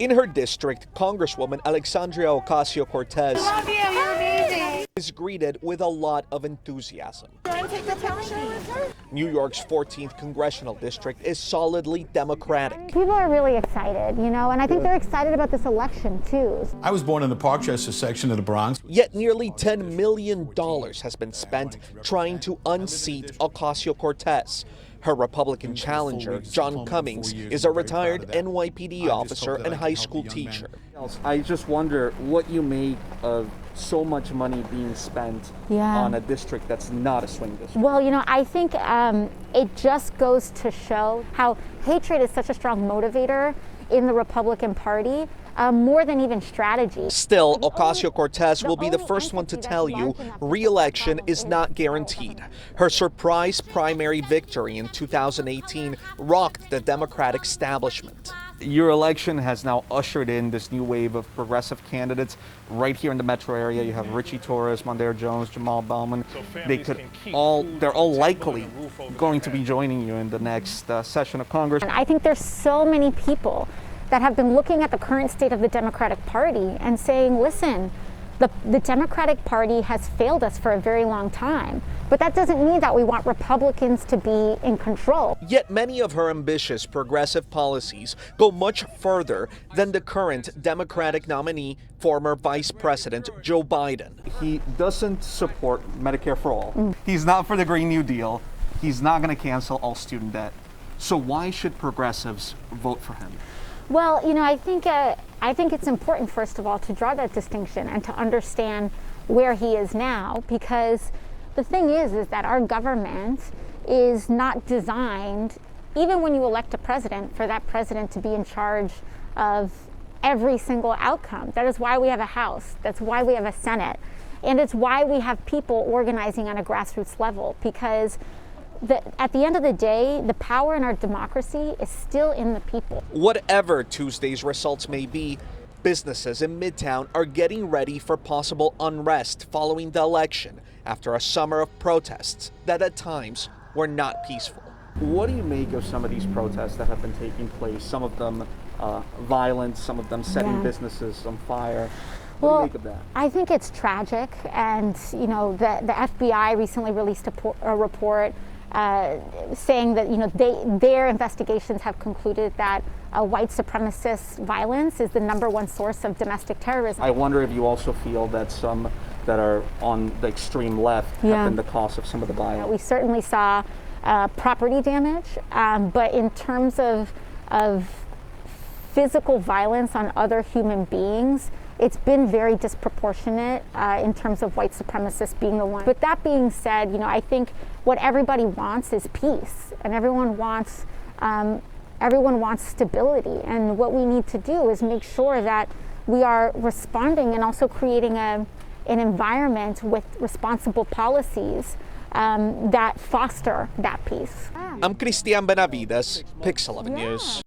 In her district, Congresswoman Alexandria Ocasio-Cortez is greeted with a lot of enthusiasm. New York's 14th congressional district is solidly Democratic. People are really excited, and I think they're excited about this election, too. I was born in the Parkchester section of the Bronx. Yet nearly $10 million has been spent trying to unseat Ocasio-Cortez. Her Republican challenger, John Cummings, is a retired NYPD officer and high school teacher. I just wonder what you make of so much money being spent on a district that's not a swing district. Well, I think it just goes to show how hatred is such a strong motivator in the Republican Party, more than even strategy. Still, Ocasio-Cortez will be the first one to tell you re-election is not guaranteed. Her surprise primary victory in 2018 rocked the Democratic establishment. Your election has now ushered in this new wave of progressive candidates right here in the metro area. You have Richie Torres, Mondaire Jones, Jamal Bowman. They're all likely going to be joining you in the next session of Congress. And I think there's so many people that have been looking at the current state of the Democratic Party and saying, listen, the Democratic Party has failed us for a very long time. But that doesn't mean that we want Republicans to be in control. Yet many of her ambitious progressive policies go much further than the current Democratic nominee, former Vice President Joe Biden. He doesn't support Medicare for all. He's not for the Green New Deal. He's not going to cancel all student debt. So why should progressives vote for him? Well, I think it's important, first of all, to draw that distinction and to understand where he is now, because the thing is that our government is not designed, even when you elect a president, for that president to be in charge of every single outcome. That is why we have a House. That's why we have a Senate. And it's why we have people organizing on a grassroots level, because at the end of the day, the power in our democracy is still in the people. Whatever Tuesday's results may be, businesses in Midtown are getting ready for possible unrest following the election after a summer of protests that at times were not peaceful. What do you make of some of these protests that have been taking place? Some of them violent, some of them setting businesses on fire. What do you make of that? I think it's tragic, and the FBI recently released a report saying that their investigations have concluded that white supremacist violence is the #1 source of domestic terrorism. I wonder if you also feel that some that are on the extreme left have been the cause of some of the violence. We certainly saw property damage, but in terms of physical violence on other human beings, it's been very disproportionate in terms of white supremacists being the one. But that being said, I think what everybody wants is peace, and everyone wants stability. And what we need to do is make sure that we are responding and also creating an environment with responsible policies that foster that peace. I'm Christian Benavides, Pix 11 News.